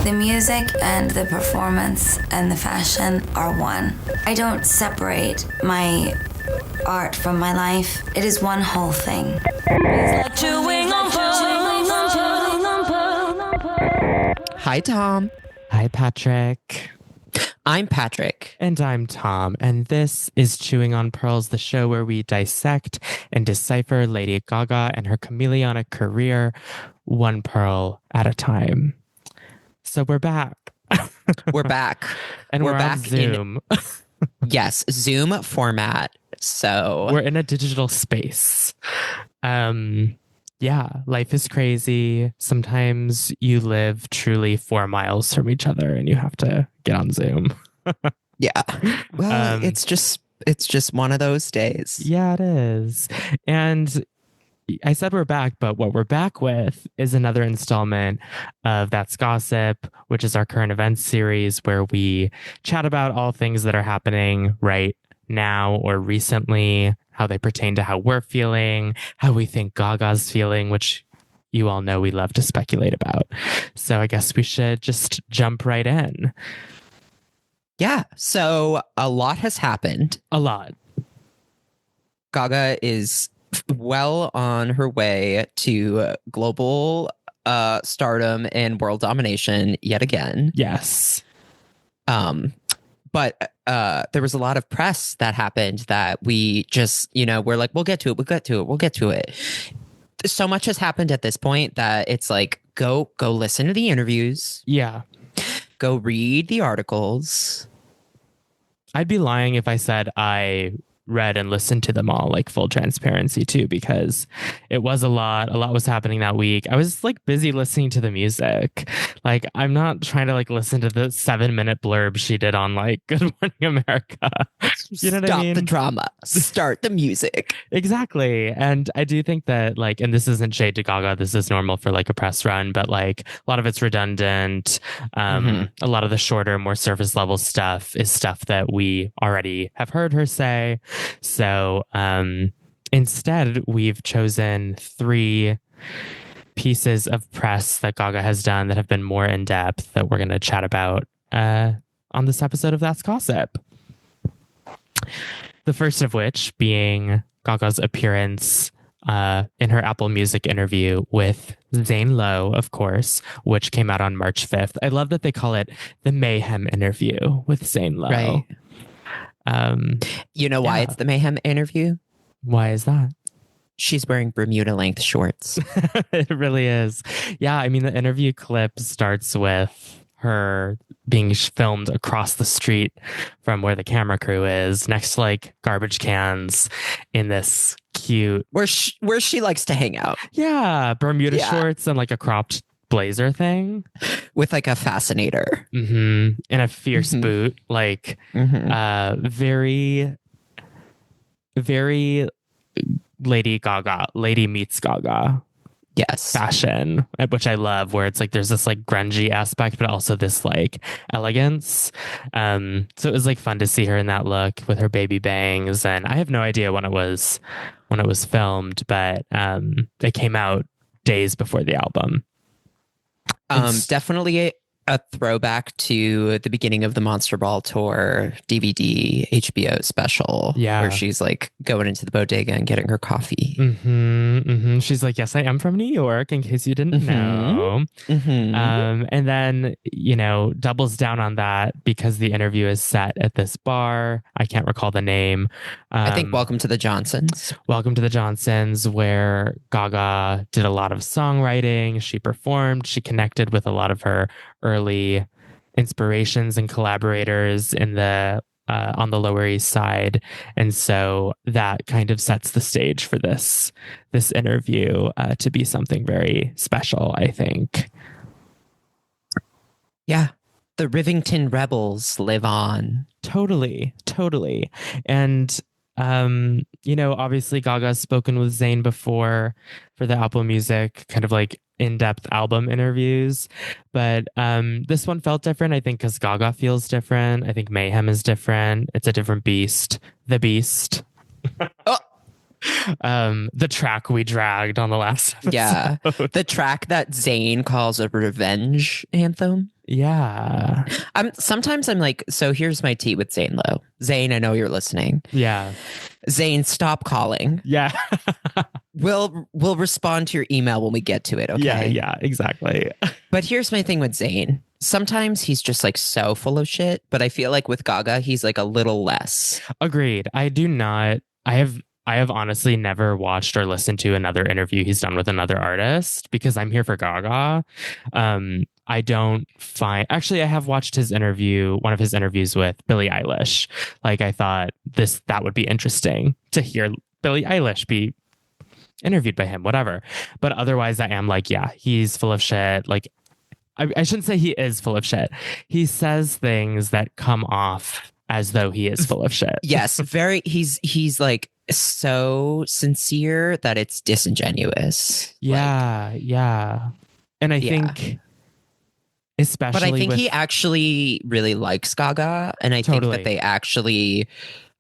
The music and the performance and the fashion are one. I don't separate my art from my life. It is one whole thing. Hi, Tom. Hi, Patrick. I'm Patrick. And I'm Tom. And this is Chewing on Pearls, the show where we dissect and decipher Lady Gaga and her chameleonic career, one pearl at a time. So we're back. We're back. And we're back on Zoom. Yes, Zoom format. So we're in a digital space. Yeah, life is crazy. Sometimes you live truly 4 miles from each other and you have to get on Zoom. Yeah. Well, it's just one of those days. Yeah, it is. And I said we're back, but what we're back with is another installment of That's Gossip, which is our current events series where we chat about all things that are happening right now or recently, how they pertain to how we're feeling, how we think Gaga's feeling, which you all know we love to speculate about. So I guess we should just jump right in. Yeah. So a lot has happened. A lot. Gaga is well on her way to global stardom and world domination yet again. Yes. But there was a lot of press that happened that we just, we're like, we'll get to it. So much has happened at this point that it's like, go listen to the interviews. Yeah. Go read the articles. I'd be lying if I said I read and listened to them all, like full transparency too, because it was a lot was happening that week. I was like busy listening to the music. Like I'm not trying to like listen to the 7-minute blurb she did on like Good Morning America. You know what I mean? Stop the drama. Start the music. Exactly. And I do think that like, and this isn't shade to Gaga, this is normal for like a press run, but like a lot of it's redundant. A lot of the shorter, more surface level stuff is stuff that we already have heard her say. So instead, we've chosen 3 pieces of press that Gaga has done that have been more in depth that we're going to chat about on this episode of That's Gossip. The first of which being Gaga's appearance in her Apple Music interview with Zane Lowe, of course, which came out on March 5th. I love that they call it the Mayhem interview with Zane Lowe. Right. You know why it's the Mayhem interview? Why is that? She's wearing Bermuda length shorts. It really is. Yeah, I mean, the interview clip starts with her being filmed across the street from where the camera crew is, next to like garbage cans in this cute... Where she likes to hang out. Yeah, Bermuda shorts and like a cropped blazer thing. With like a fascinator. And a fierce boot. Like very, very Lady Gaga, Lady Meets Gaga. Yes. Fashion, which I love, where it's like there's this like grungy aspect, but also this like elegance. So it was like fun to see her in that look with her baby bangs. And I have no idea when it was filmed, but it came out days before the album. Definitely a throwback to the beginning of the Monster Ball tour DVD HBO special. Yeah. Where she's like going into the bodega and getting her coffee. She's like, yes, I am from New York, in case you didn't know. And then, doubles down on that because the interview is set at this bar. I can't recall the name. I think Welcome to the Johnsons. Welcome to the Johnsons, where Gaga did a lot of songwriting. She performed. She connected with a lot of her early inspirations and collaborators in the on the Lower East Side, and so that kind of sets the stage for this interview to be something very special, I think. Yeah, the Rivington Rebels live on. Totally, and obviously Gaga's spoken with Zayn before for the Apple Music kind of like in-depth album interviews, but this one felt different, I think, because Gaga feels different. I think Mayhem is different. It's a different beast. The Beast. The track we dragged on the last episode. Yeah. The track that Zayn calls a revenge anthem. Yeah. Sometimes I'm like, so here's my tea with Zayn Lowe. Zayn, I know you're listening. Yeah. Zayn, stop calling. Yeah. We'll respond to your email when we get to it, okay? Yeah, exactly. But here's my thing with Zayn. Sometimes he's just like so full of shit, but I feel like with Gaga, he's like a little less. Agreed. I have honestly never watched or listened to another interview he's done with another artist because I'm here for Gaga. I don't find, actually, I have watched one of his interviews with Billie Eilish. Like, I thought that would be interesting to hear Billie Eilish be interviewed by him, whatever. But otherwise, I am like, yeah, he's full of shit. Like, I shouldn't say he is full of shit. He says things that come off as though he is full of shit. Yes, he's like so sincere that it's disingenuous. Yeah, yeah. And I think especially, but I think he actually really likes Gaga, and I think that they actually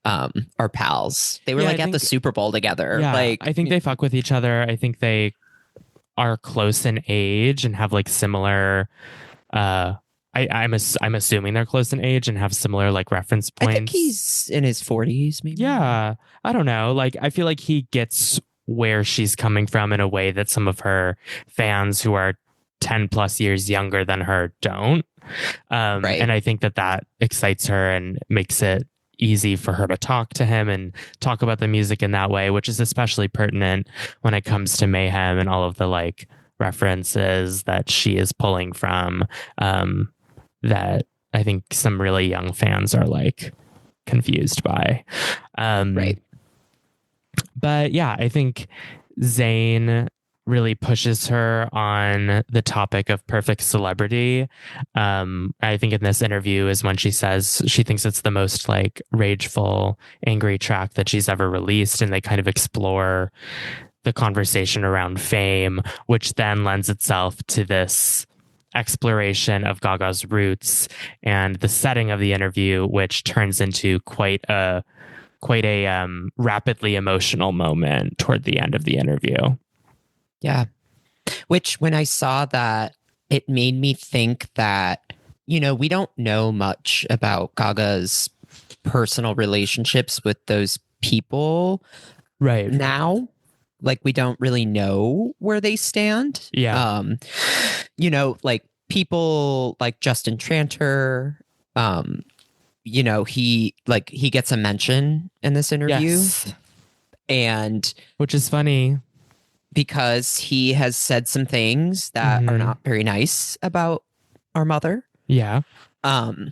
are pals. They were at the Super Bowl together. Yeah, like, I think they fuck with each other. I think they are close in age and have like similar. I'm assuming they're close in age and have similar like reference points. I think he's in his 40s, maybe. Yeah, I don't know. Like, I feel like he gets where she's coming from in a way that some of her fans who are 10 plus years younger than her don't. Right. And I think that excites her and makes it easy for her to talk to him and talk about the music in that way, which is especially pertinent when it comes to Mayhem and all of the like references that she is pulling from, that I think some really young fans are like confused by. Right. But yeah, I think Zayn really pushes her on the topic of perfect celebrity. I think in this interview is when she says she thinks it's the most like rageful, angry track that she's ever released. And they kind of explore the conversation around fame, which then lends itself to this exploration of Gaga's roots and the setting of the interview, which turns into quite a rapidly emotional moment toward the end of the interview. Yeah. Which, when I saw that, it made me think that, we don't know much about Gaga's personal relationships with those people right now. Like, we don't really know where they stand. Yeah. Like people like Justin Tranter, he gets a mention in this interview. Yes. And which is funny because he has said some things that are not very nice about our mother. Yeah. And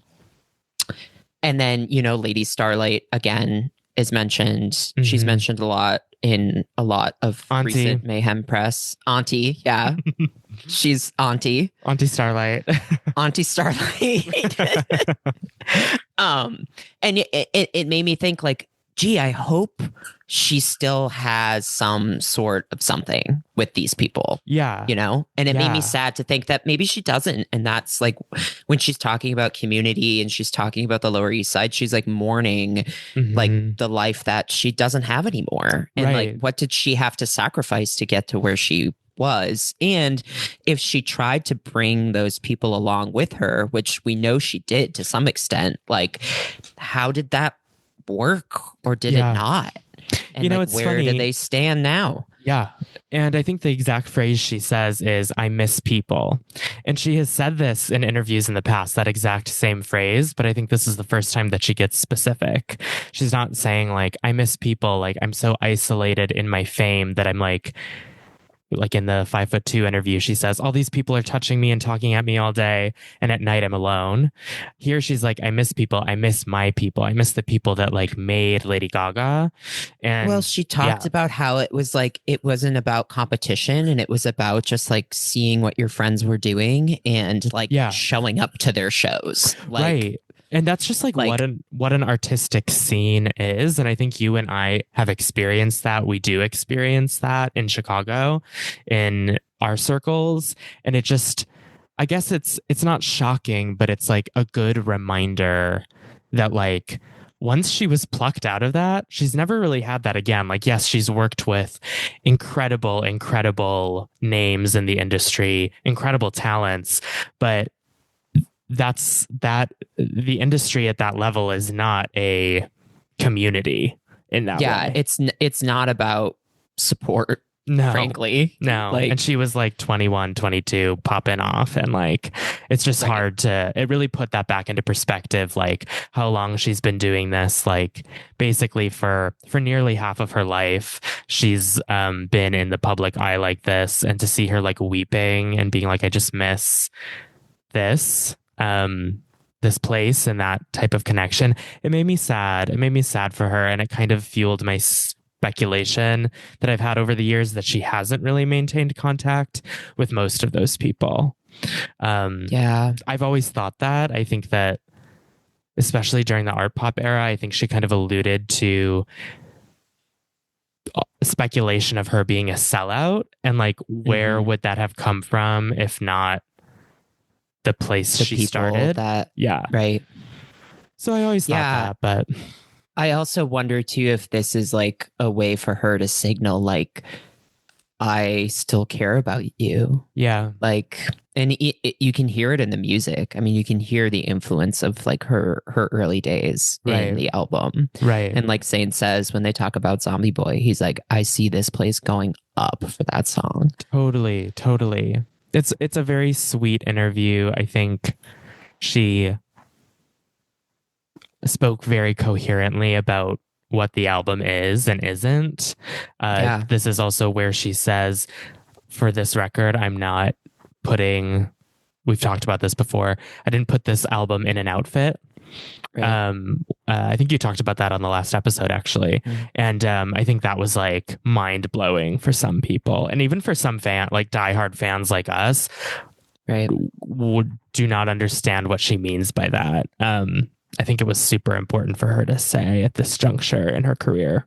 then, Lady Starlight again is mentioned. Mm-hmm. She's mentioned a lot in a lot of recent Mayhem press. Auntie, yeah. She's Auntie. Auntie Starlight. Auntie Starlight. And it made me think like, gee, I hope she still has some sort of something with these people. Yeah. And it made me sad to think that maybe she doesn't. And that's like when she's talking about community and she's talking about the Lower East Side, she's like mourning like the life that she doesn't have anymore. And like, what did she have to sacrifice to get to where she was? And if she tried to bring those people along with her, which we know she did to some extent, like how did that work, or did it not? And it's where funny. do they stand now? Yeah. And I think the exact phrase she says is, I miss people. And she has said this in interviews in the past, that exact same phrase, but I think this is the first time that she gets specific. She's not saying like, I miss people, like I'm so isolated in my fame that I'm like in the 5'2" interview, she says, all these people are touching me and talking at me all day, and at night I'm alone. Here she's like, I miss people. I miss my people. I miss the people that like made Lady Gaga. And well, she talked about how it was like, it wasn't about competition, and it was about just like seeing what your friends were doing and like showing up to their shows. Like, right. And that's just like what an artistic scene is. And I think you and I have experienced that. We do experience that in Chicago, in our circles. And it just, I guess it's not shocking, but it's like a good reminder that like once she was plucked out of that, she's never really had that again. Like, yes, she's worked with incredible names in the industry, incredible talents, but the industry at that level is not a community in that way. It's not about support. No, frankly. No. Like, and she was like 21, 22, popping off. And like, it's just hard it really put that back into perspective, like how long she's been doing this, like basically for nearly half of her life, she's been in the public eye like this. And to see her like weeping and being like, I just miss this place and that type of connection, it made me sad. It made me sad for her. And it kind of fueled my speculation that I've had over the years that she hasn't really maintained contact with most of those people. I've always thought that. I think that especially during the art pop era, I think she kind of alluded to speculation of her being a sellout, and like where would that have come from if not the place she started? Right. So I always thought that, but I also wonder too if this is like a way for her to signal like, I still care about you. Yeah. Like, and you can hear it in the music. I mean, you can hear the influence of like her early days in the album. Right. And like Zayn says, when they talk about Zombie Boy, he's like, I see this place going up for that song. Totally. It's a very sweet interview. I think she spoke very coherently about what the album is and isn't. This is also where she says, for this record, I'm not putting, we've talked about this before, I didn't put this album in an outfit. Right. I think you talked about that on the last episode, actually. And I think that was like mind blowing for some people. And even for some like diehard fans like us, right, do not understand what she means by that. I think it was super important for her to say at this juncture in her career.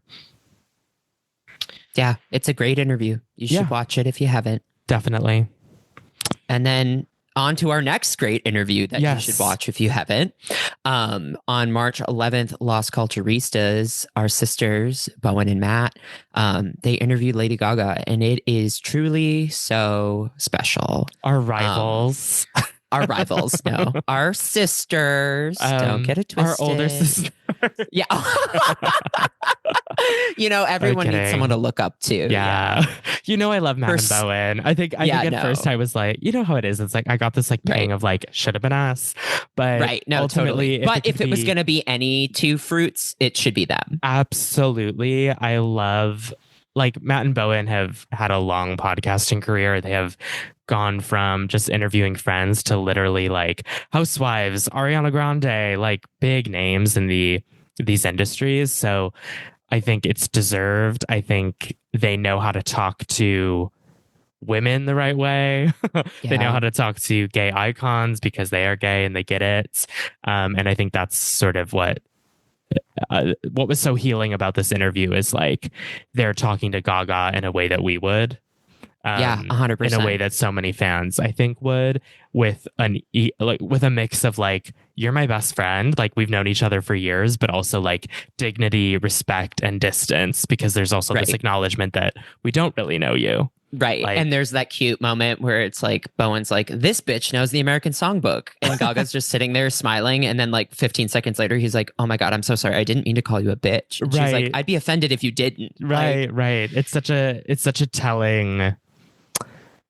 Yeah, it's a great interview. You should watch it if you haven't. Definitely. And then on to our next great interview that you should watch if you haven't. On March 11th, Las Culturistas, our sisters, Bowen and Matt, they interviewed Lady Gaga, and it is truly so special. Our rivals. Our rivals, no. Our sisters. Don't get it twisted. Our older sisters. Yeah. Everyone needs someone to look up to. Yeah. I love Matt and Bowen. I think at first I was like, you know how it is. It's like I got this like pang of like, should have been us. But ultimately, But if it was going to be any two fruits, it should be them. Absolutely. I love, like, Matt and Bowen have had a long podcasting career. They have gone from just interviewing friends to literally like Housewives, Ariana Grande, like big names in these industries. So I think it's deserved. I think they know how to talk to women the right way. They know how to talk to gay icons because they are gay and they get it. And I think that's sort of what was so healing about this interview is like they're talking to Gaga in a way that we would. 100%. In a way that so many fans, I think, would, with with a mix of like, you're my best friend, like we've known each other for years, but also like dignity, respect, and distance, because there's also this acknowledgement that we don't really know you. Right. Like, and there's that cute moment where it's like Bowen's like, this bitch knows the American Songbook. And Gaga's just sitting there smiling. And then like 15 seconds later, he's like, oh my God, I'm so sorry. I didn't mean to call you a bitch. And she's like, I'd be offended if you didn't. Right. It's such a telling.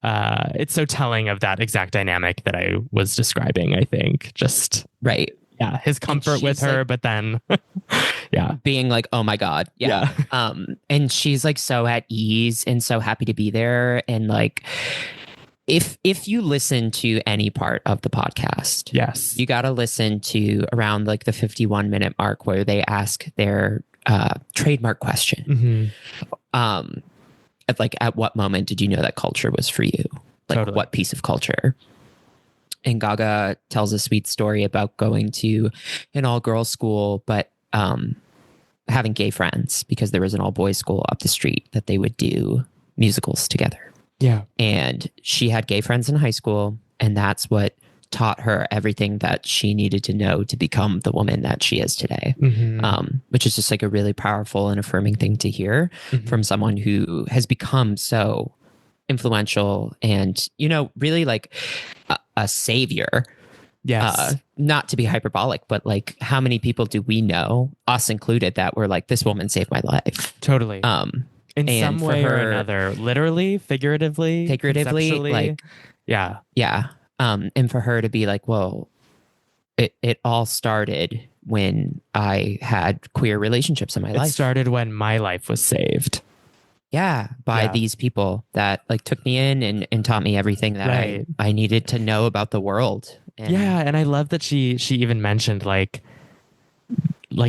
It's so telling of that exact dynamic that I was describing, I think. Just yeah, his comfort with her, like, but then being like, oh my God. Yeah. And she's like so at ease and so happy to be there. And like, if you listen to any part of the podcast, you got to listen to around like the 51-minute mark where they ask their trademark question. Like, at what moment did you know that culture was for you? Like, what piece of culture? And Gaga tells a sweet story about going to an all-girls school, but having gay friends because there was an all-boys school up the street that they would do musicals together. Yeah. And she had gay friends in high school, and that's what taught her everything that she needed to know to become the woman that she is today. Which is just like a really powerful and affirming thing to hear from someone who has become so influential and, you know, really like a savior. Yes. Not to be hyperbolic, but like how many people do we know, us included, that were like, this woman saved my life? Totally. In some way or another, literally, figuratively, like, yeah. And for her to be like, well, it all started when I had queer relationships in my life. It started when my life was saved. Yeah, by these people that like took me in and taught me everything that I needed to know about the world. And I love that she even mentioned like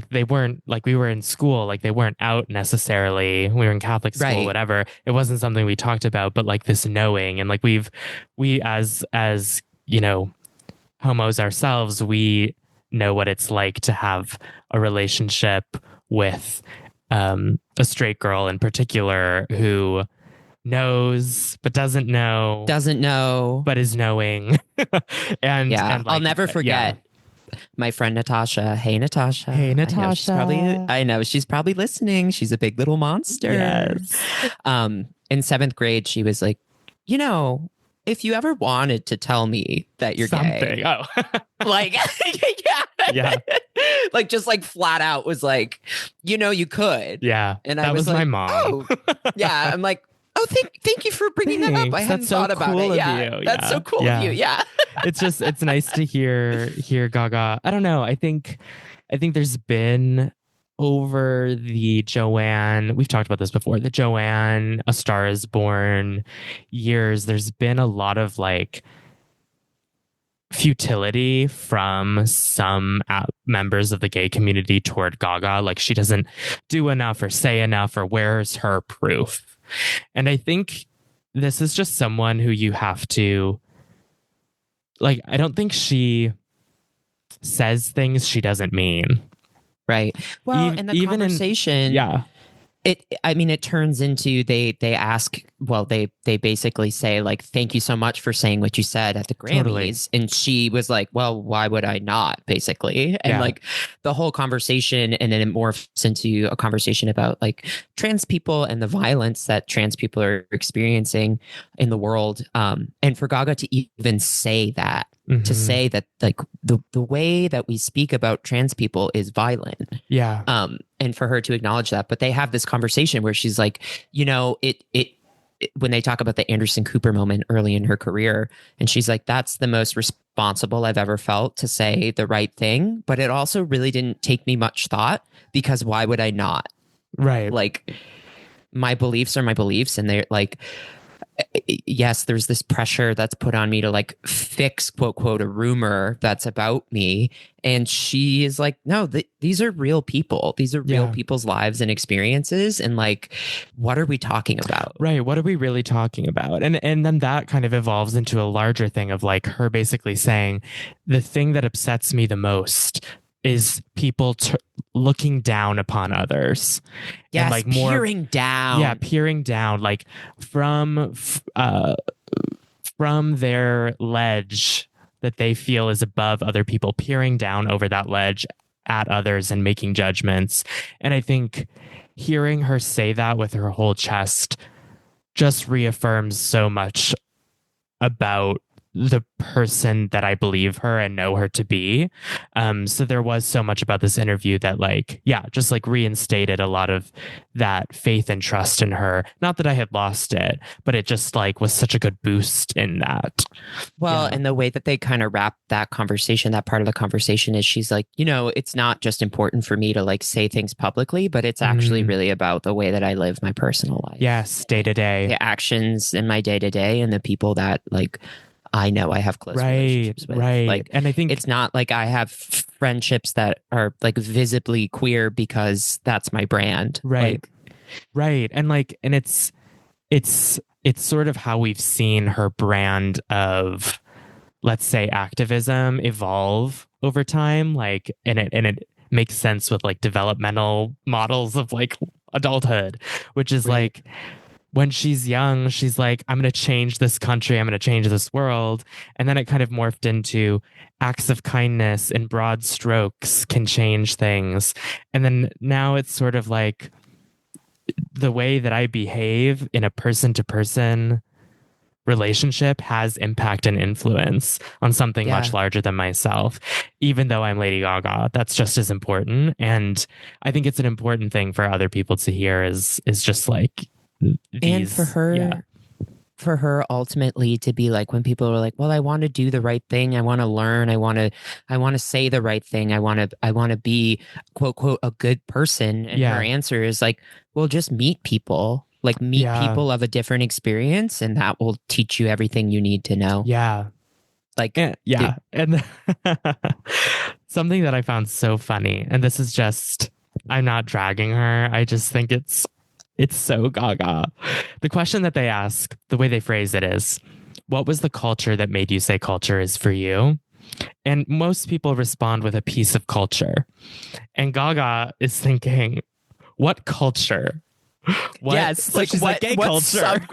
they weren't, like, we were in school, like they weren't out necessarily. We were in Catholic school, whatever. It wasn't something we talked about, but like this knowing, and like we as you know, homos ourselves, we know what it's like to have a relationship with a straight girl in particular who knows but doesn't know but is knowing. and like, I'll never forget my friend Natasha. Hey Natasha. I know she's probably listening. She's a big little monster. Yes. In 7th grade she was like, you know, if you ever wanted to tell me that you're gay, like, yeah, like just like flat out was like, you know, you could. Yeah. And that I was my like, mom. Oh, yeah. I'm like, oh, thank you for bringing that up. I hadn't thought about it. Yeah, that's so cool of you. Yeah. It's nice to hear Gaga. I don't know. I think there's been, over the Joanne, we've talked about this before, the Joanne, A Star Is Born years, there's been a lot of like futility from some members of the gay community toward Gaga. Like she doesn't do enough or say enough, or where's her proof? And I think this is just someone who you have to, like, I don't think she says things she doesn't mean. Right. Well, in the conversation, it turns into they ask, well, they basically say like, thank you so much for saying what you said at the Grammys. Totally. And she was like, well, why would I not, basically? And like the whole conversation, and then it morphs into a conversation about like trans people and the violence that trans people are experiencing in the world. And for Gaga to even say that, to say that like the way that we speak about trans people is violent. Yeah. And for her to acknowledge that, but they have this conversation where she's like, you know, it when they talk about the Anderson Cooper moment early in her career, and she's like, that's the most responsible I've ever felt to say the right thing. But it also really didn't take me much thought, because why would I not? Right. Like my beliefs are my beliefs, and they're like, yes, there's this pressure that's put on me to like fix, quote, a rumor that's about me. And she is like, no, these are real people. These are real people's lives and experiences. And like, what are we talking about? Right. What are we really talking about? And then that kind of evolves into a larger thing of like her basically saying, the thing that upsets me the most is people looking down upon others. Yes, and like more peering down. Yeah, peering down, like from their ledge that they feel is above other people, peering down over that ledge at others and making judgments. And I think hearing her say that with her whole chest just reaffirms so much about the person that I believe her and know her to be. So there was so much about this interview that like, just like reinstated a lot of that faith and trust in her. Not that I had lost it, but it just like was such a good boost in that. Well, and the way that they kind of wrap that conversation, that part of the conversation, is she's like, you know, it's not just important for me to like say things publicly, but it's actually really about the way that I live my personal life. Yes, day to day. The actions in my day to day, and the people that like I know I have close relationships with. Right. Like, and I think it's not like I have friendships that are like visibly queer because that's my brand. Right. Like, right. And like, and it's sort of how we've seen her brand of, let's say, activism evolve over time. Like, and it makes sense with like developmental models of like adulthood, which is like, when she's young, she's like, I'm going to change this country. I'm going to change this world. And then it kind of morphed into acts of kindness in broad strokes can change things. And then now it's sort of like the way that I behave in a person to person relationship has impact and influence on something much larger than myself. Even though I'm Lady Gaga, that's just as important. And I think it's an important thing for other people to hear is just like these, and for her ultimately to be like, when people are like, well, I want to do the right thing, I want to learn, I want to say the right thing, I want to be quote quote a good person, and her answer is like, well, just meet people, like meet people of a different experience, and that will teach you everything you need to know. Like and something that I found so funny, and this is just, I'm not dragging her, I just think it's so Gaga. The question that they ask, the way they phrase it is, what was the culture that made you say culture is for you? And most people respond with a piece of culture. And Gaga is thinking, what culture? What? Yes, like she's what, like gay what culture.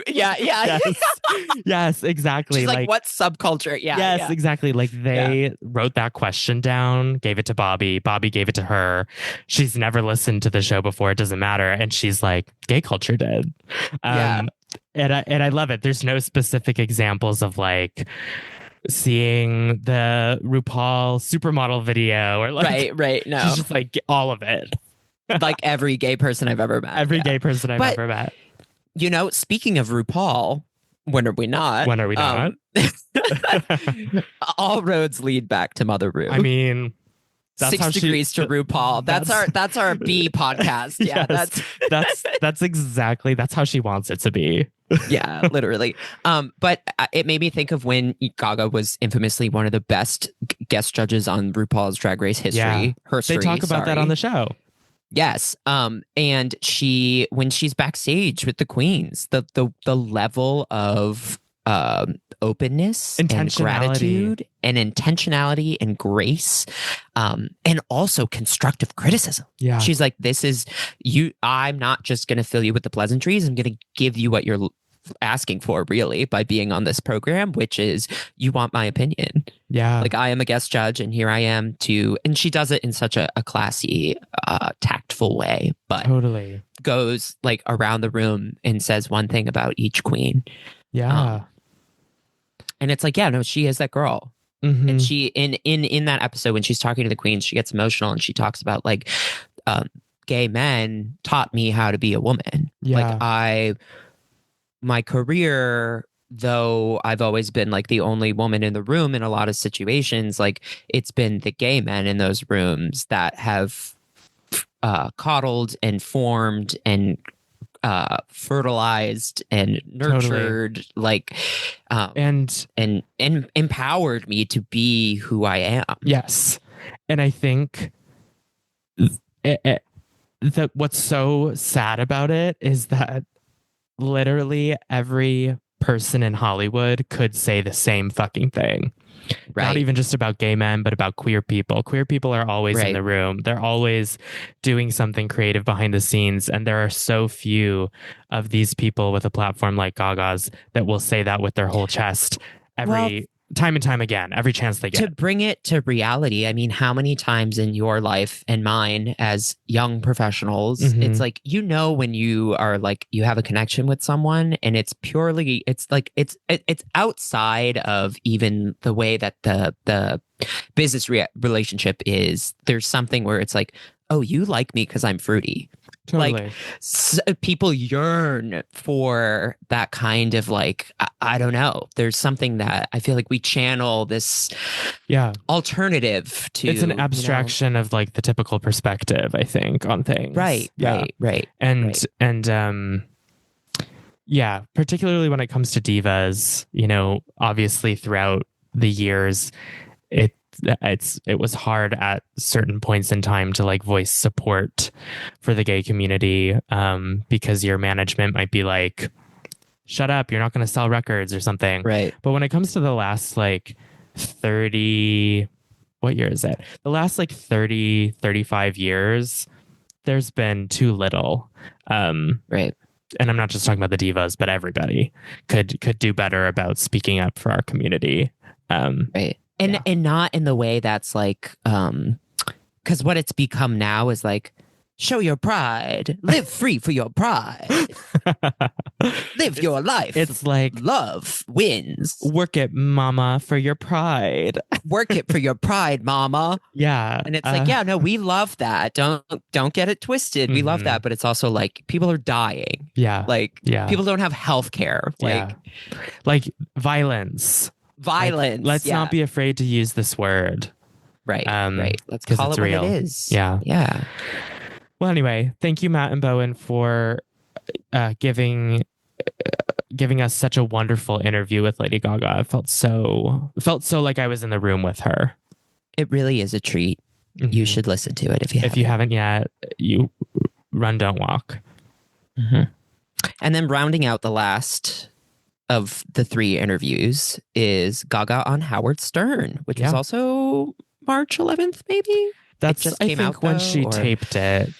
Yes, exactly. She's like what subculture? Yes, exactly. Like they wrote that question down, gave it to Bobby. Bobby gave it to her. She's never listened to the show before. It doesn't matter. And she's like, gay culture did. And I love it. There's no specific examples of like seeing the RuPaul supermodel video or like right. No, she's just like all of it. Like every gay person I've ever met. Every gay person I've ever met. You know, speaking of RuPaul, when are we not? When are we not? All roads lead back to Mother Ru. I mean, that's 6 degrees to RuPaul. That's our B podcast. Yeah, that's exactly, that's how she wants it to be. Yeah, literally. But it made me think of when Gaga was infamously one of the best guest judges on RuPaul's Drag Race history. They talk about that on the show. Yes. And when she's backstage with the queens, the level of openness and gratitude and intentionality and grace, and also constructive criticism. Yeah. She's like, this is you. I'm not just going to fill you with the pleasantries. I'm going to give you what you're asking for, really, by being on this program, which is you want my opinion. Yeah. Like, I am a guest judge and here I am and she does it in such a classy, tactful way, but totally goes like around the room and says one thing about each queen. Yeah. And it's like, yeah, no, she is that girl. Mm-hmm. And she, in that episode, when she's talking to the queens, she gets emotional and she talks about like, gay men taught me how to be a woman. Yeah. Like my career, though I've always been like the only woman in the room in a lot of situations, like it's been the gay men in those rooms that have coddled and formed and fertilized and nurtured, like and empowered me to be who I am. Yes. And I think that what's so sad about it is that literally every person in Hollywood could say the same fucking thing. Right. Not even just about gay men, but about queer people. Queer people are always in the room. They're always doing something creative behind the scenes. And there are so few of these people with a platform like Gaga's that will say that with their whole chest time and time again, every chance they get. To bring it to reality, I mean, how many times in your life and mine as young professionals, it's like, you know, when you are like, you have a connection with someone and it's purely, it's like, it's outside of even the way that the business relationship is. There's something where it's like, oh, you like me because I'm fruity. Totally. Like people yearn for that kind of like, I don't know. There's something that I feel like we channel this alternative to. It's an abstraction of like the typical perspective, I think, on things. Right. And particularly when it comes to divas, you know, obviously throughout the years, it was hard at certain points in time to like voice support for the gay community, because your management might be like, shut up, you're not going to sell records or something. Right. But when it comes to the last like 30, what year is it? The last like 30, 35 years, there's been too little. Right. and I'm not just talking about the divas, but everybody could do better about speaking up for our community. Right. And not in the way that's like, because what it's become now is like, show your pride, live free for your pride, live your life. It's like love wins. Work it, mama, for your pride. Work it for your pride, mama. Yeah. And it's like, yeah, no, we love that. Don't get it twisted. We love that, but it's also like people are dying. Yeah. Like people don't have health care. Like violence. Violence. Let's not be afraid to use this word. Right. Right. Let's 'cause call it's it real. what it is. Yeah. Yeah. Well, anyway, thank you, Matt and Bowen, for giving us such a wonderful interview with Lady Gaga. I felt so like I was in the room with her. It really is a treat. Mm-hmm. You should listen to it if you haven't yet. You run, don't walk. Mm-hmm. And then rounding out the last of the 3 interviews is Gaga on Howard Stern, which was also March 11th, maybe. That's just I came think out, when though, she or- taped it.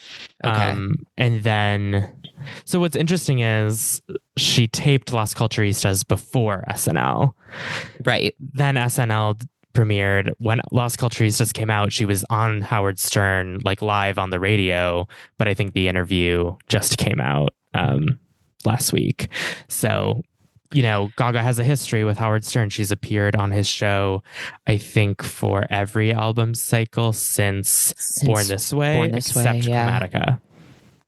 Okay. And then, so what's interesting is she taped Las Culturistas before SNL. Right. Then SNL premiered. When Las Culturistas came out, she was on Howard Stern, like live on the radio. But I think the interview just came out last week. So, you know, Gaga has a history with Howard Stern. She's appeared on his show, I think, for every album cycle since Born This Way, except Chromatica.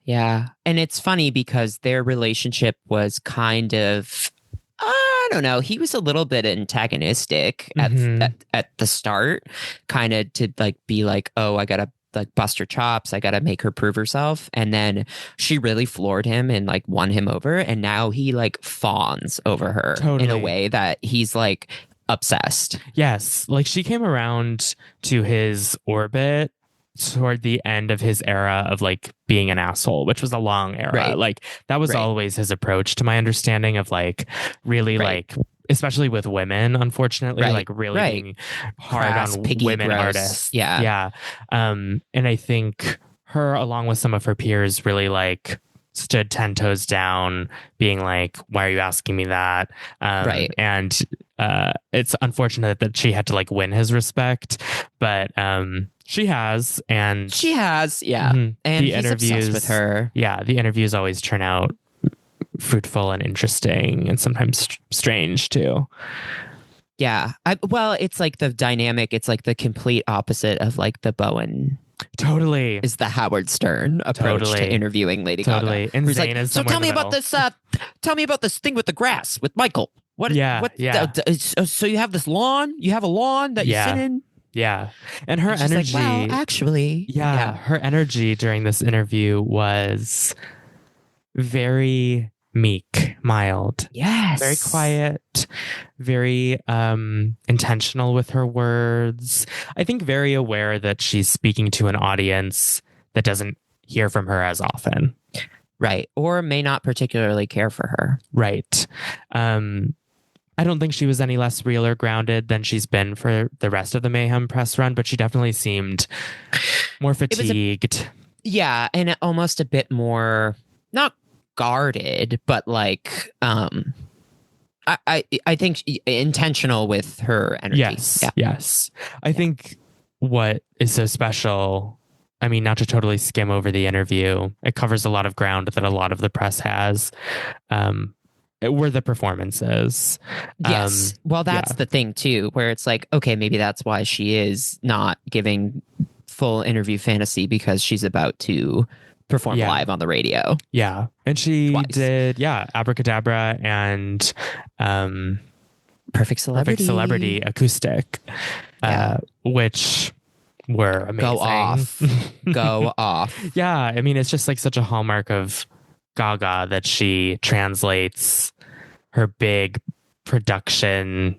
Yeah. And it's funny because their relationship was kind of, I don't know, he was a little bit antagonistic at the start, kind of to like be like, oh, I gotta like bust her chops, I gotta make her prove herself. And then she really floored him and like won him over, and now he like fawns over her in a way that he's like obsessed. Yes, like she came around to his orbit toward the end of his era of like being an asshole, which was a long era. Right. Like that was always his approach, to my understanding, of like really like, especially with women, unfortunately, like really being hard Crass, on piggy, women gross. artists. Yeah. And I think her, along with some of her peers, really like stood 10 toes down, being like, why are you asking me that? And it's unfortunate that she had to like win his respect, but she has. Yeah. And And the he's interviews obsessed with her. Yeah, the interviews always turn out fruitful and interesting, and sometimes strange too. Yeah. Well, it's like the dynamic. It's like the complete opposite of like the Bowen. Totally. Is the Howard Stern approach to interviewing Lady Gaga. And He's Zayn like, is so tell me about this. Tell me about this thing with the grass with Michael. What? So you have this lawn? You have a lawn that you sit in? Yeah. And her energy. Like, well, actually. Yeah. Her energy during this interview was very meek, mild. Yes. Very quiet, very intentional with her words. I think very aware that she's speaking to an audience that doesn't hear from her as often. Right. Or may not particularly care for her. Right. I don't think she was any less real or grounded than she's been for the rest of the Mayhem press run, but she definitely seemed more fatigued. And almost a bit more, not guarded, but like I think intentional with her energy. Yes. I think what is so special, I mean, not to totally skim over the interview, it covers a lot of ground that a lot of the press has, were the performances. Yes. Well, that's the thing too, where it's like, okay, maybe that's why she is not giving full interview fantasy, because she's about to perform live on the radio. Yeah. And she did, Abracadabra and Perfect Celebrity acoustic, which were amazing. Go off. Yeah. I mean, it's just like such a hallmark of Gaga that she translates her big production,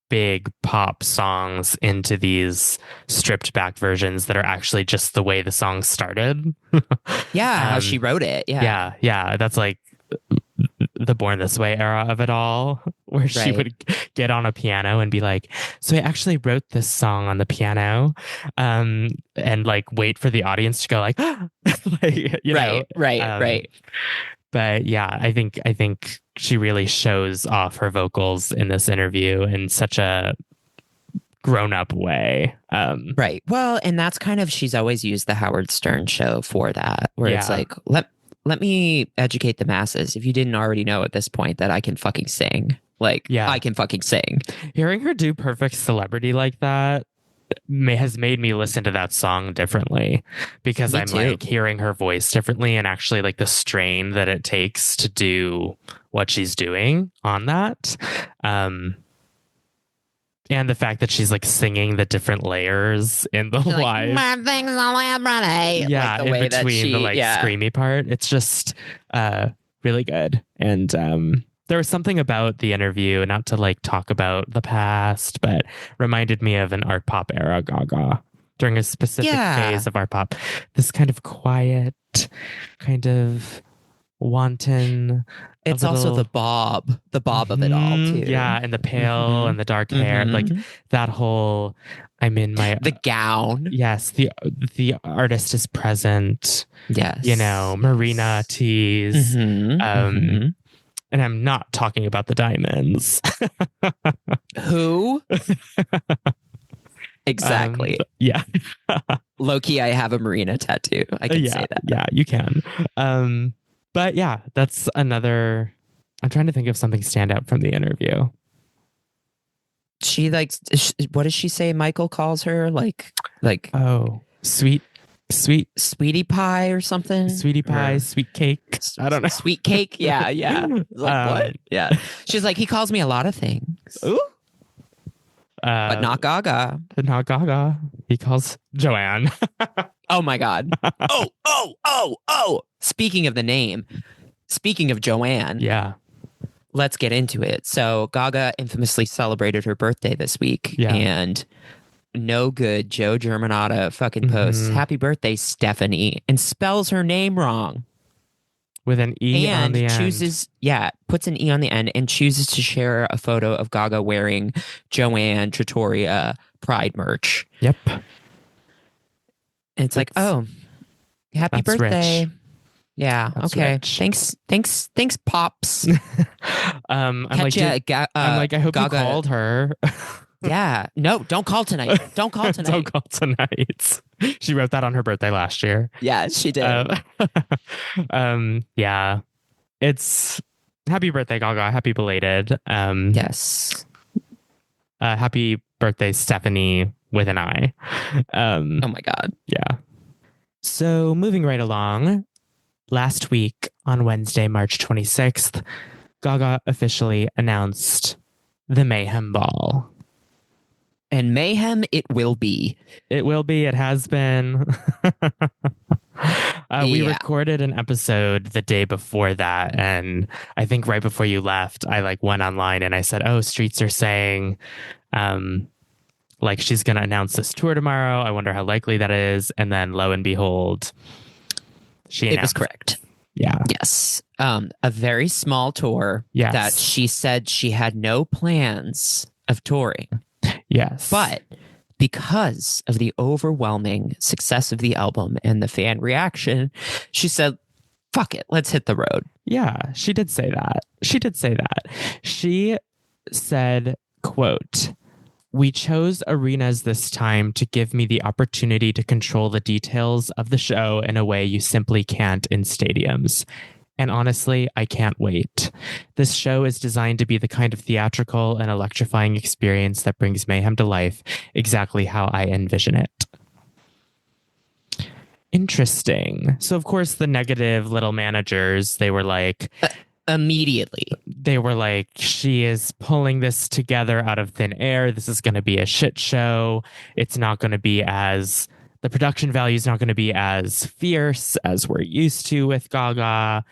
big pop songs into these stripped back versions that are actually just the way the song started. How she wrote it. Yeah. That's like the Born This Way era of it all, where she would get on a piano and be like, so I actually wrote this song on the piano, and like wait for the audience to go like, like, you know. Right. But yeah, I think she really shows off her vocals in this interview in such a grown-up way. Right. Well, and that's kind of, she's always used the Howard Stern show for that, where it's Yeah. like, let me educate the masses. If you didn't already know at this point that I can fucking sing. Like, Yeah. I can fucking sing. Hearing her do Perfect Celebrity like that has made me listen to that song differently, because Me I'm too. like hearing her voice differently, and actually like the strain that it takes to do what she's doing on that. And the fact that she's like singing the different layers in the Like, live. "My things all everybody." Yeah, Like the in way that between she, the like yeah. screamy part. It's just really good. And there was something about the interview, not to like talk about the past, but reminded me of an art pop era Gaga during a specific Yeah. phase of art pop. This kind of quiet, kind of wanton. It's also little- the bob of it all Mhm, too. Yeah, and the pale Mhm. and the dark hair, like Mhm. that whole. I'm in my The gown. yes. The artist is present. Yes. You know, Marina tees. Mhm. Mhm. And I'm not talking about the diamonds. Who? Exactly. Yeah. Low-key, I have a Marina tattoo. I can yeah. say that. Yeah, you can. But yeah, that's another. I'm trying to think of something stand out from the interview. She likes, what does she say Michael calls her? Like Oh, sweetie sweetie pie or something? pie, Or sweet cake. I don't know. Sweet cake? Yeah, yeah. Like, what? Yeah. She's like, he calls me a lot of things, Ooh. but not Gaga. Not Gaga. He calls Joanne. Oh my God. Oh. Speaking of the name, speaking of Joanne, Yeah. let's get into it. So Gaga infamously celebrated her birthday this week, Yeah. and no good Joe Germanotta fucking posts Mhm. "Happy birthday, Stephanie," and spells her name wrong. With an E on And the end. puts an E on the end and chooses to share a photo of Gaga wearing Joanne Trattoria Pride merch. Yep. And it's like, That's- oh, happy that's birthday. rich. Yeah. That's okay. rich. Thanks, pops. I'm Catch like, ya, I'm like, I hope Gaga. you called her. Yeah. No, don't call tonight. Don't call tonight. Don't call tonight. She wrote that on her birthday last year. Yeah, she did. Yeah. It's happy birthday, Gaga. Happy belated. Yes. Happy birthday, Stephanie, with an I. Oh my God. Yeah. So moving right along, last week on Wednesday, March 26th, Gaga officially announced the Mayhem Ball. And mayhem it will be. It will be. It has been. We Yeah. recorded an episode the day before that, and I think right before you left, I like went online and I said, "Oh, Streets are saying, like she's going to announce this tour tomorrow. I wonder how likely that is." And then, lo and behold, she announced. It was correct. Yeah. Yes. A very small tour Yes. that she said she had no plans of touring. Yes. But because of the overwhelming success of the album and the fan reaction, she said, fuck it, let's hit the road. yeah, she did say that. She said, quote, "We chose arenas this time to give me the opportunity to control the details of the show in a way you simply can't in stadiums. And honestly, I can't wait. This show is designed to be the kind of theatrical and electrifying experience that brings Mayhem to life exactly how I envision it." Interesting. So, of course, the negative little managers, they were like, Immediately. she is pulling this together out of thin air. This is going to be a shit show. It's not going to be the production value is not going to be as fierce as we're used to with Gaga,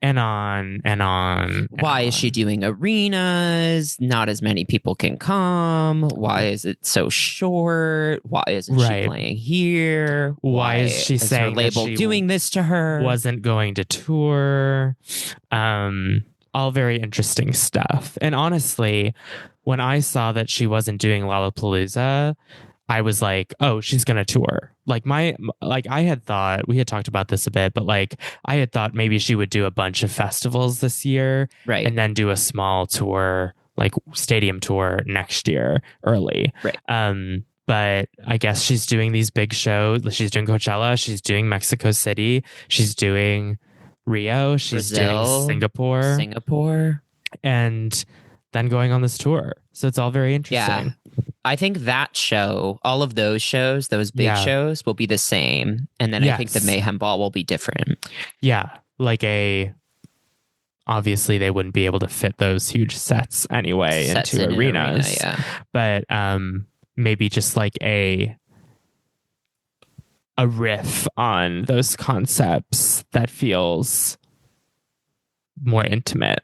and on and on. Why is she doing arenas? Not as many people can come. Why is it so short? Why isn't Right. she playing here? Why is she her saying that label she doing this to her? wasn't going to tour? All very interesting stuff. And honestly, when I saw that she wasn't doing Lollapalooza, I was like, oh, she's gonna tour. Like I had thought, we had talked about this a bit, but like I had thought maybe she would do a bunch of festivals this year, Right. and then do a small tour, like stadium tour next year early. Right. But I guess she's doing these big shows. She's doing Coachella. She's doing Mexico City. She's doing Rio. She's Brazil, doing Singapore. And then going on this tour. So it's all very interesting. Yeah. I think that show, all of those shows, those big shows will be the same. And then I think the Mayhem Ball will be different. Yeah. Like obviously they wouldn't be able to fit those huge sets anyway into arenas. But maybe just like a riff on those concepts that feels more intimate,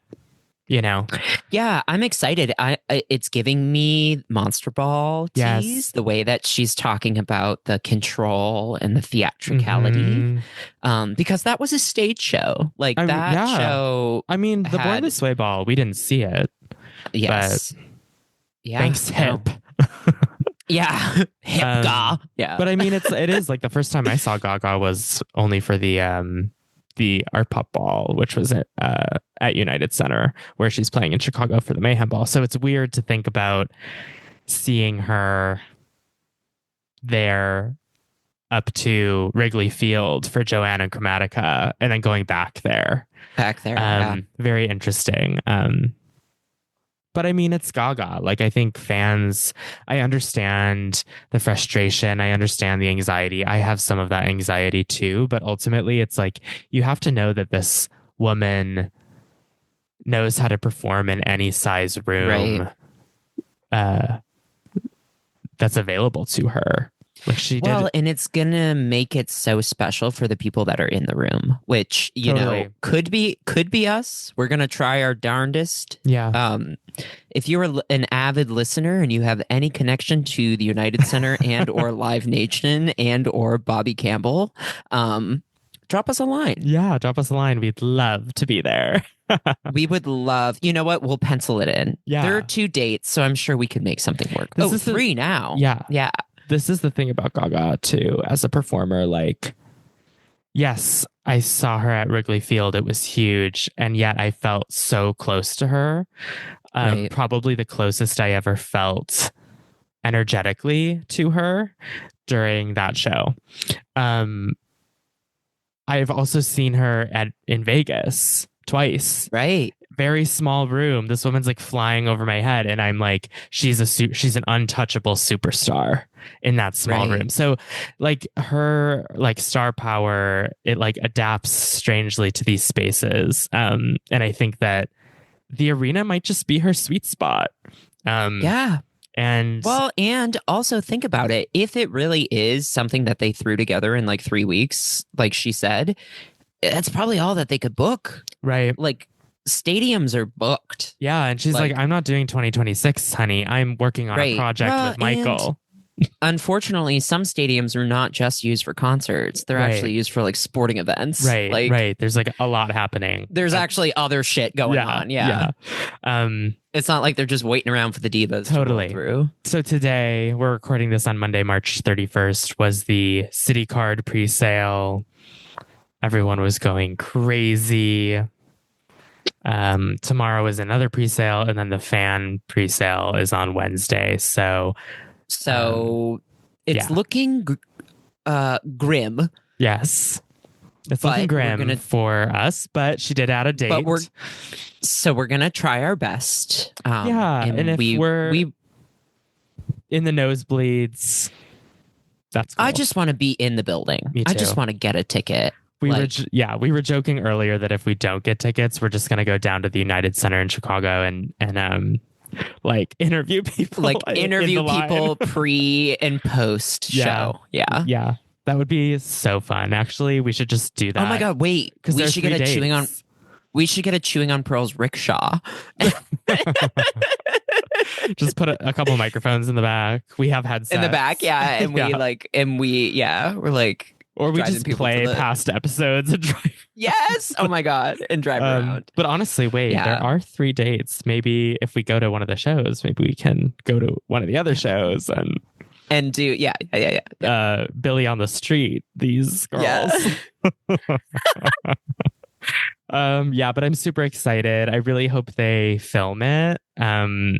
you know? Yeah, I'm excited. It's giving me Monster Ball tease, the way that she's talking about the control and the theatricality. Because that was a stage show. Like show. I mean, the Born This Way ball, we didn't see it. Yes. Yeah. Thanks, Hip. Yeah. Hip Ga. Yeah. But I mean, it is like the first time I saw Gaga was only for the Art Pop Ball, which was at United Center, where she's playing in Chicago for the Mayhem Ball. So it's weird to think about seeing her there up to Wrigley Field for Joanne and Chromatica, and then going back there. Very interesting. But I mean, it's Gaga. Like, I think fans, I understand the frustration. I understand the anxiety. I have some of that anxiety too. But ultimately, it's like, you have to know that this woman knows how to perform in any size room that's available to her. Like she did. Well, and it's gonna make it so special for the people that are in the room, which you know could be us. We're gonna try our darndest. Yeah. If you're an avid listener and you have any connection to the United Center and or Live Nation and or Bobby Campbell, drop us a line. Yeah, drop us a line. We'd love to be there. We would love. You know what? We'll pencil it in. Yeah. There are 2 dates, so I'm sure we could make something work. This is 3 now. Yeah. Yeah. This is the thing about Gaga too, as a performer. Like, yes, I saw her at Wrigley Field. It was huge. And yet I felt so close to her. Probably the closest I ever felt energetically to her during that show. I've also seen her in Vegas twice. Right. Very small room. This woman's like flying over my head, and I'm like, she's an untouchable superstar in that small room. So like her like star power, it like adapts strangely to these spaces. And I think that the arena might just be her sweet spot. Yeah. And also think about it. If it really is something that they threw together in like 3 weeks, like she said, that's probably all that they could book. Right. Like, stadiums are booked. Yeah. And she's like, I'm not doing 2026, honey. I'm working on a project with Michael. Unfortunately, some stadiums are not just used for concerts. They're actually used for like sporting events. Right. There's like a lot happening. There's actually other shit going on. Yeah. It's not like they're just waiting around for the divas to roll through. So today, we're recording this on Monday, March 31st, was the City Card pre-sale. Everyone was going crazy. Tomorrow is another pre-sale, and then the fan pre-sale is on Wednesday. So it's looking grim. Yes, it's looking grim for us, but she did add a date. But we're gonna try our best. And if we in the nosebleeds, that's cool. I just want to be in the building. Me too. I just want to get a ticket. We were joking earlier that if we don't get tickets, we're just gonna go down to the United Center in Chicago and like interview people. Like interview people pre and post show. Yeah. Yeah. That would be so fun. Actually, we should just do that. Oh my god, wait. We should get a chewing on pearls rickshaw. Just put a couple microphones in the back. We have headsets in the back, and we're like, or we just play past episodes and drive. Yes. Oh my god, and drive around. But honestly, there are 3 dates. Maybe if we go to one of the shows, maybe we can go to one of the other shows and And do Billy on the Street, these girls. Yeah. But I'm super excited. I really hope they film it. Can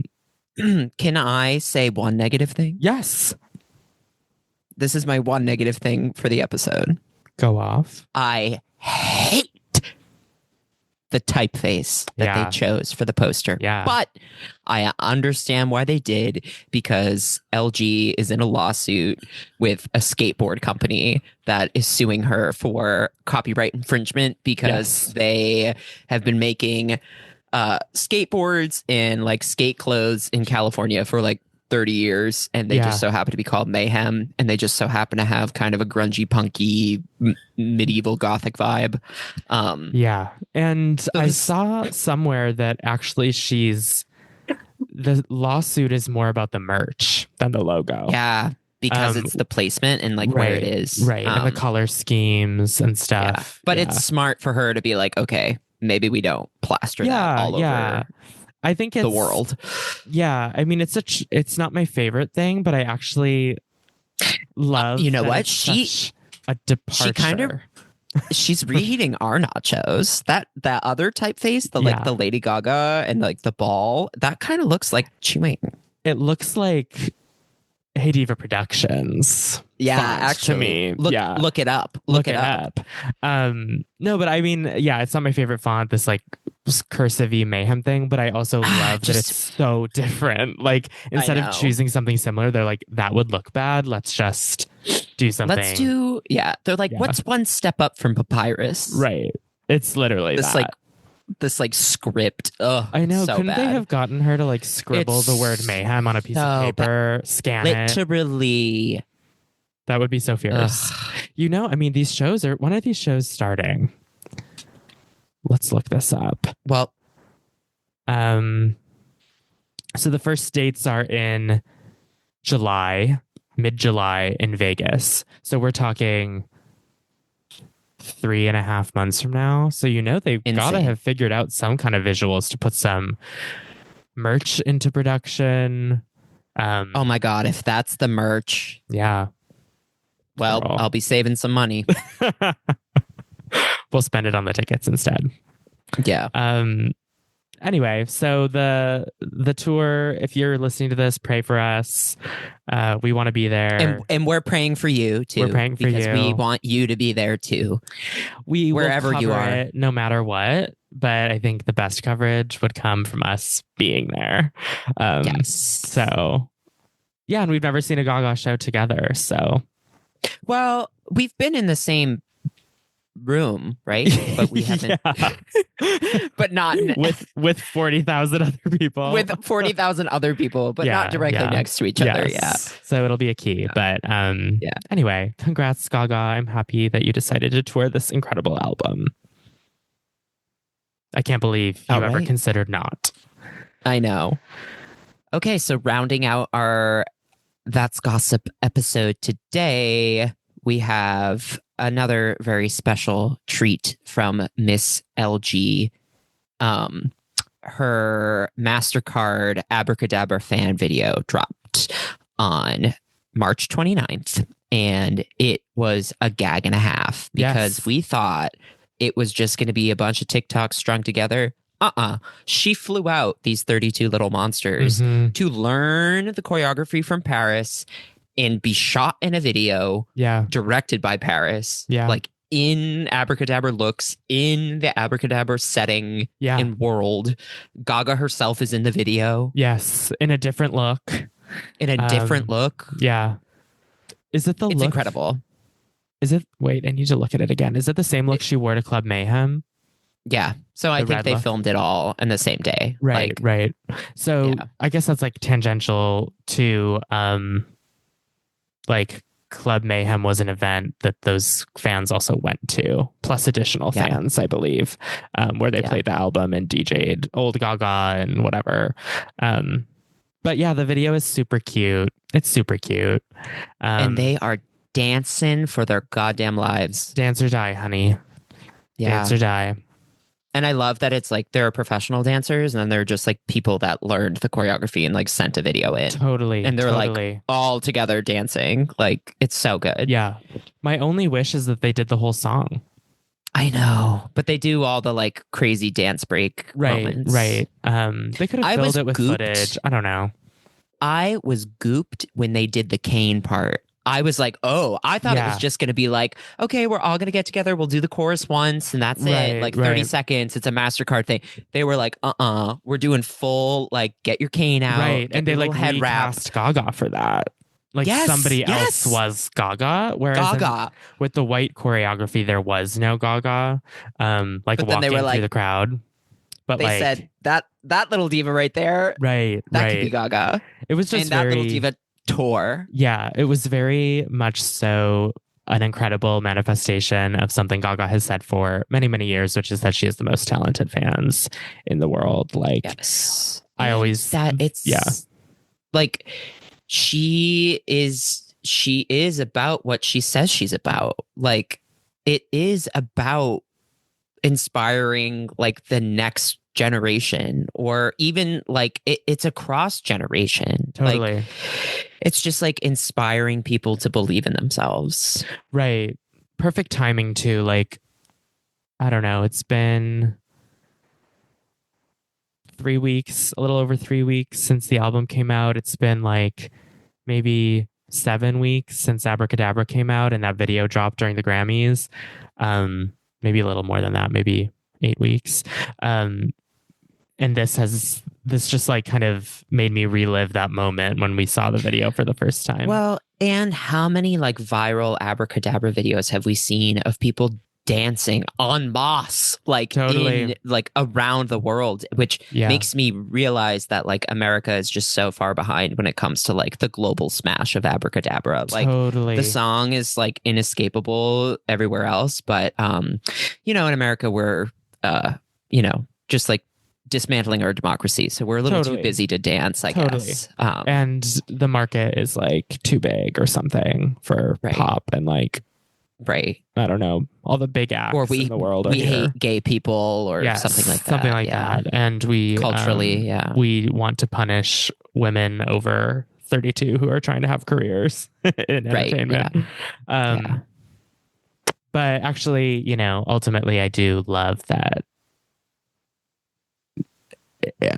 I say one negative thing? Yes. This is my one negative thing for the episode. Go off. I hate the typeface that they chose for the poster. Yeah. But I understand why they did, because LG is in a lawsuit with a skateboard company that is suing her for copyright infringement because they have been making skateboards and like skate clothes in California for like 30 years, and they just so happen to be called Mayhem, and they just so happen to have kind of a grungy, punky, medieval gothic vibe. And I saw somewhere that actually the lawsuit is more about the merch than the logo. Yeah, because it's the placement and like where it is. Right, and the color schemes and stuff. Yeah. But it's smart for her to be like, okay, maybe we don't plaster that all over. I think it's the world. Yeah, I mean, it's not my favorite thing, but I actually love. You know that what? It's such a departure. She kind of. She's reheating our nachos. That other typeface, the Lady Gaga and like the ball, that kind of looks like chewing. It looks like Hey Diva Productions. Yeah, actually, to me. Look it up. Look it up. No, but I mean, it's not my favorite font. This like cursive-y mayhem thing, but I also love that it's so different. Like instead of choosing something similar, they're like, that would look bad. Let's just do something. They're like, what's one step up from Papyrus? Right. It's literally this script. Ugh, I know. So couldn't bad. they have gotten her to like scribble the word mayhem on a piece of paper, scan it? Literally. That would be so fierce. You know, I mean, when are these shows starting? Let's look this up. Well, so the first dates are in July, mid-July in Vegas. So we're talking 3.5 months from now. So, they've got to have figured out some kind of visuals to put some merch into production. Oh my God, if that's the merch. Yeah. Well, I'll be saving some money. We'll spend it on the tickets instead. Yeah. Anyway, so the tour, if you're listening to this, pray for us. We want to be there. And we're praying for you too. We're praying for you. Because we want you to be there too. Wherever you are. It, no matter what. But I think the best coverage would come from us being there. Yes. So, yeah, and we've never seen a Gaga show together. So, well, we've been in the same room, right? But we haven't. But not with 40,000 other people. With 40,000 other people, but not directly next to each other. Yeah. So it'll be a key. But anyway, congrats, Gaga. I'm happy that you decided to tour this incredible album. I can't believe you ever considered not. I know. Okay, so rounding out our That's Gossip episode today, we have another very special treat from Miss LG. Her MasterCard Abracadabra fan video dropped on March 29th, and it was a gag and a half because we thought it was just going to be a bunch of TikToks strung together. She flew out these 32 little monsters to learn the choreography from Paris and be shot in a video directed by Paris. Like in Abracadabra looks, in the Abracadabra setting and world. Gaga herself is in the video. Yes, in a different look. In a different look. Yeah. Is it the look? It's incredible. Is it? Wait, I need to look at it again. Is it the same look she wore to Club Mayhem? Yeah. So I think they filmed it all in the same day. Right, right. So I guess that's like tangential to like Club Mayhem was an event that those fans also went to, plus additional fans, I believe, where they played the album and DJ'd old Gaga and whatever. But yeah, the video is super cute. It's super cute. And they are dancing for their goddamn lives. Dance or die, honey. Yeah. Dance or die. And I love that it's like there are professional dancers and then there are just like people that learned the choreography and like sent a video in. Totally. And they're totally. like all together dancing. Like it's so good. Yeah. My only wish is that they did the whole song. I know. But they do all the like crazy dance break Right. moments. Right. They could have I was filled it with gooped. footage. I don't know. I was gooped when they did the cane part. I was like, oh, I thought it was Yeah. just going to be like, okay, we're all going to get together. We'll do the chorus once and that's Right, it. Like 30 right. seconds. It's a MasterCard thing. They were like, we're doing full, like, get your cane out. Right. get And they your like little head wrap. recast Gaga for that. Like Yes, somebody yes. else was Gaga. Whereas Gaga. with the white choreography, there was no Gaga. Like But then walking they were through like- the crowd. But They like, said that little diva right there, right, that right. could be Gaga. It was just And that very, little diva tour. yeah, it was very much so an incredible manifestation of something Gaga has said for many, many years, which is that she has the most talented fans in the world. Like, Yes. I always, That it's yeah. like she is about what she says she's about. Like it is about inspiring like the next generation or even like it's a cross generation. Totally. Like, it's just like inspiring people to believe in themselves. Right. Perfect timing too. Like, I don't know. It's been 3 weeks, a little over 3 weeks since the album came out. It's been like maybe 7 weeks since Abracadabra came out and that video dropped during the Grammys. Maybe a little more than that, maybe 8 weeks. And this just like kind of made me relive that moment when we saw the video for the first time. Well, and how many like viral Abracadabra videos have we seen of people dancing en masse, like Totally. in like around the world, which Yeah. makes me realize that like America is just so far behind when it comes to like the global smash of Abracadabra. Like totally. the song is like inescapable everywhere else, but you know, in America we're you know, just like dismantling our democracy, so we're a little Totally. too busy to dance, I Totally. guess. And the market is like too big or something for Right. pop and like, right. I don't know, all the big acts Or we in the world are we here. hate gay people or Yes, something like that. Something like yeah. that. And we Culturally, yeah. we want to punish women over 32 who are trying to have careers in Right, entertainment. Yeah. But actually, you know, ultimately I do love that.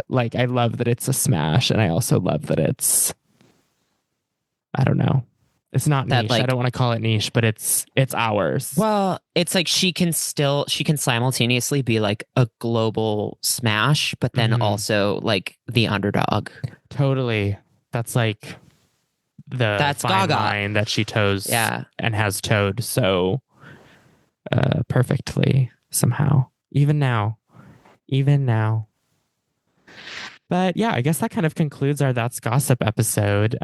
Like, I love that it's a smash, and I also love that it's, I don't know. It's not That, niche. like- I don't want to call it niche, but it's ours. Well, it's like she can simultaneously be like a global smash, but then Mhm. also like the underdog. Totally. That's like That's fine Gaga. line that she toes Yeah. and has towed so perfectly somehow. Even now. But yeah, I guess that kind of concludes our That's Gossip episode.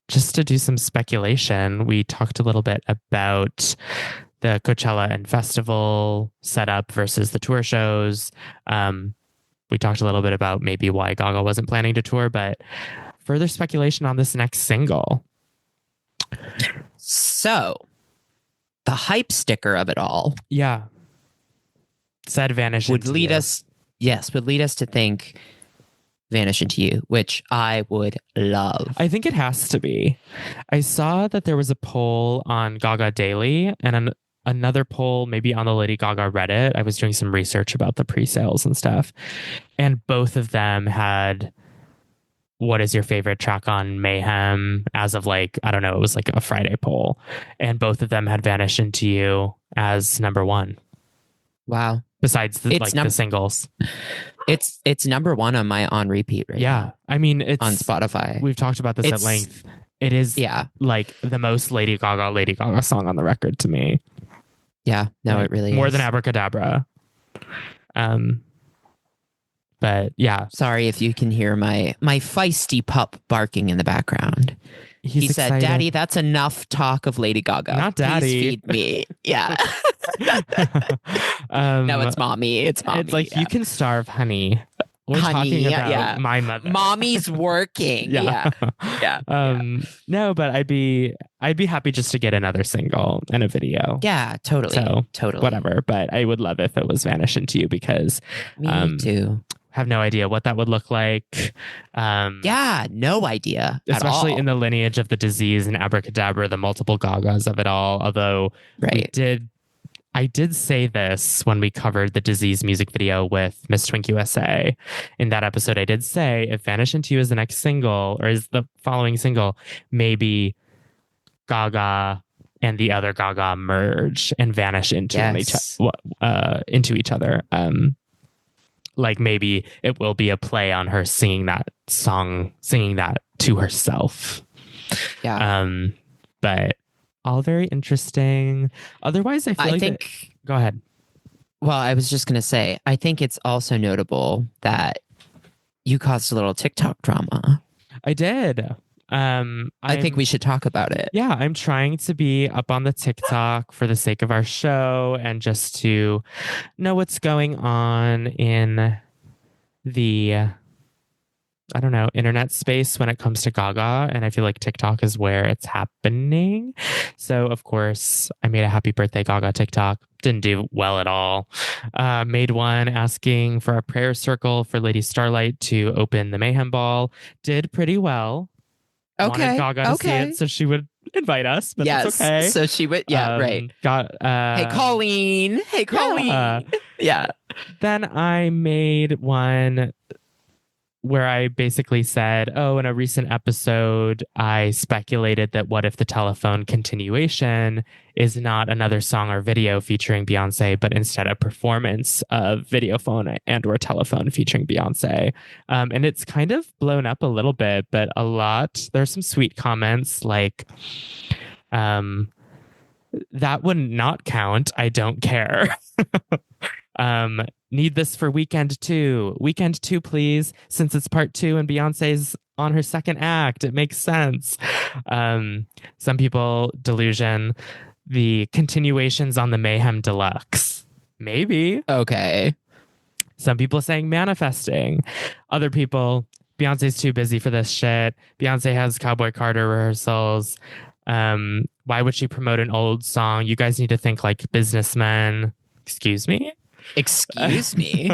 Just to do some speculation, we talked a little bit about the Coachella and festival setup versus the tour shows. We talked a little bit about maybe why Gaga wasn't planning to tour, but further speculation on this next single. So the hype sticker of it all Yeah. Said Vanish would Into lead You. us to think Vanish Into You, which I would love. I think it has to be. I saw that there was a poll on Gaga Daily and another poll maybe on the Lady Gaga Reddit. I was doing some research about the pre-sales and stuff, and both of them had what is your favorite track on Mayhem as of like, I don't know, it was like a Friday poll, and both of them had Vanish Into You as number one Wow. besides the, It's like the singles. It's number one on my on repeat right Yeah. now I mean, it's on Spotify. we've talked about this at It's- length. It is Yeah. like the most Lady Gaga song on the record to me. Yeah. No, Like, it really more is. than Abracadabra. But yeah, Sorry if you can hear my feisty pup barking in the background. he He said, "Daddy, that's enough talk of Lady Gaga. Not Please Daddy." feed me." Yeah. No, it's mommy. It's mommy. It's like yeah. you can starve honey We're Honey, talking about yeah. my mother. Mommy's working. Yeah. Yeah. No, but I'd be happy just to get another single and a video. Yeah, totally. So totally. whatever. But I would love if it was Vanish Into You because Me too. have no idea what that would look like. Yeah, no idea. Especially at all. in the lineage of the disease and Abracadabra, the multiple gagas of it all. Although I did say this when we covered the disease music video with Miss Twink USA. In that episode, I did say if Vanish Into You is the next single or is the following single, maybe Gaga and the other Gaga merge and vanish into each other. Like maybe it will be a play on her singing that to herself. Yeah. But all very interesting. Otherwise, I think go ahead. Well, I was just going to say, I think it's also notable that you caused a little TikTok drama. I did. I think we should talk about it. Yeah, I'm trying to be up on the TikTok for the sake of our show and just to know what's going on in the internet space when it comes to Gaga. And I feel like TikTok is where it's happening. So, of course, I made a happy birthday Gaga TikTok. Didn't do well at all. Made one asking for a prayer circle for Lady Starlight to open the Mayhem Ball. Did pretty well. Okay. Wanted Gaga to see it so she would invite us, but yes. it's okay. So she would, right. Hey, Colleen. Yeah. Then I made one where I basically said, in a recent episode, I speculated that what if the telephone continuation is not another song or video featuring Beyonce, but instead a performance of Videophone and or Telephone featuring Beyonce. And it's kind of blown up a little bit, but there's some sweet comments like, that would not count. I don't care. Need this for Weekend 2. Weekend 2, please. Since it's part 2 and Beyonce's on her second act, it makes sense. Some people, delusion, the continuations on the Mayhem Deluxe. Maybe. Okay. Some people saying manifesting. Other people, Beyonce's too busy for this shit. Beyonce has Cowboy Carter rehearsals. Why would she promote an old song? You guys need to think like businessmen. Excuse me? Excuse me.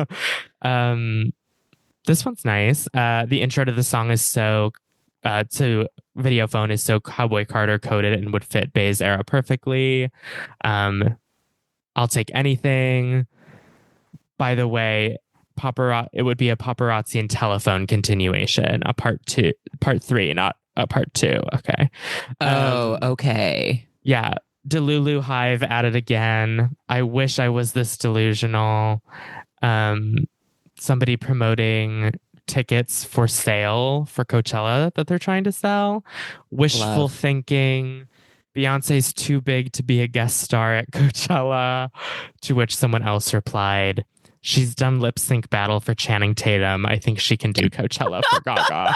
This one's nice. The intro to the song is to Videophone is so Cowboy Carter coded and would fit Bey's era perfectly. I'll take anything. By the way, it would be a paparazzi and telephone continuation, a part 3, not a part 2. Okay. Okay. Yeah. Delulu Hive at it again. I wish I was this delusional. Somebody promoting tickets for sale for Coachella that they're trying to sell. Wishful thinking. Beyonce's too big to be a guest star at Coachella. To which someone else replied, she's done lip sync battle for Channing Tatum. I think she can do Coachella for Gaga.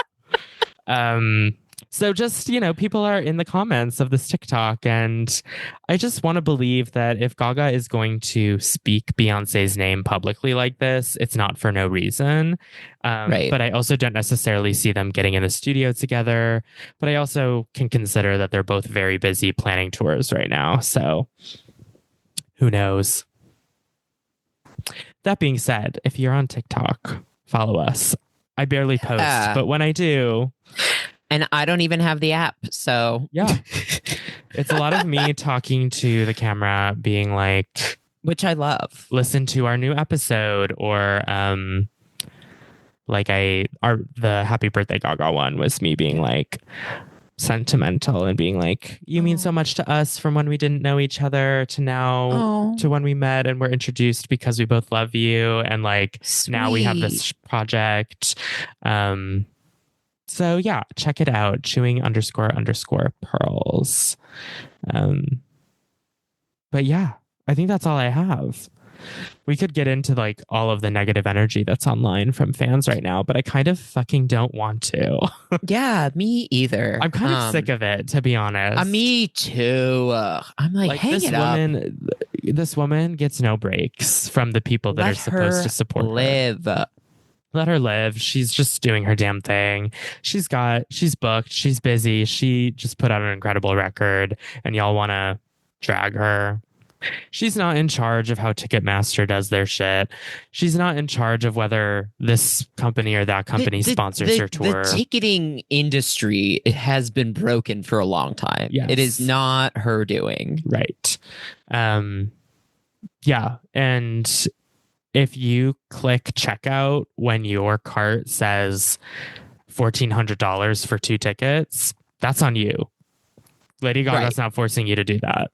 So just, people are in the comments of this TikTok, and I just want to believe that if Gaga is going to speak Beyonce's name publicly like this, it's not for no reason. Right. But I also don't necessarily see them getting in the studio together. But I also can consider that they're both very busy planning tours right now. So who knows? That being said, if you're on TikTok, follow us. I barely post, but when I do... And I don't even have the app, so... Yeah. It's a lot of me talking to the camera, being like... Which I love. Listen to our new episode, or the Happy Birthday Gaga one was me being like sentimental and being like, you mean so much to us from when we didn't know each other to now to when we met and were introduced because we both love you. And like, Sweet. Now we have this project. So yeah, check it out. Chewing__pearls. But yeah, I think that's all I have. We could get into like all of the negative energy that's online from fans right now, but I kind of fucking don't want to. Yeah, me either. I'm kind of sick of it, to be honest. Me too. I'm like, hang this it woman, up. This woman gets no breaks from the people that are supposed to support her. let her live. She's just doing her damn thing. She's booked, she's busy. She just put out an incredible record and y'all want to drag her. She's not in charge of how Ticketmaster does their shit. She's not in charge of whether this company or that company sponsors her tour. The ticketing industry has been broken for a long time. Yes. It is not her doing. Right. Yeah. And if you click checkout when your cart says $1,400 for 2 tickets, that's on you. Lady Gaga's not forcing you to do that.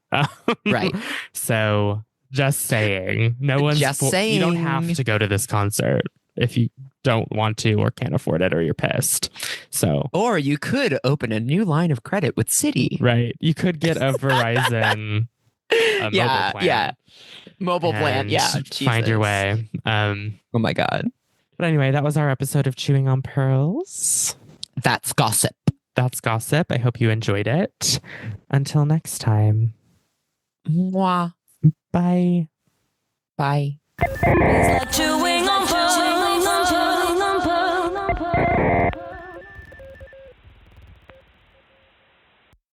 Right. So just saying, no one's Just saying. You don't have to go to this concert if you don't want to or can't afford it or you're pissed. So, or you could open a new line of credit with Citi. Right. You could get a Verizon mobile plan. Yeah. Mobile plan. Yeah. Find your way. Oh my God. But anyway, that was our episode of Chewing on Pearls. That's gossip. That's gossip. I hope you enjoyed it. Until next time. Mwah. Bye. Bye. Let you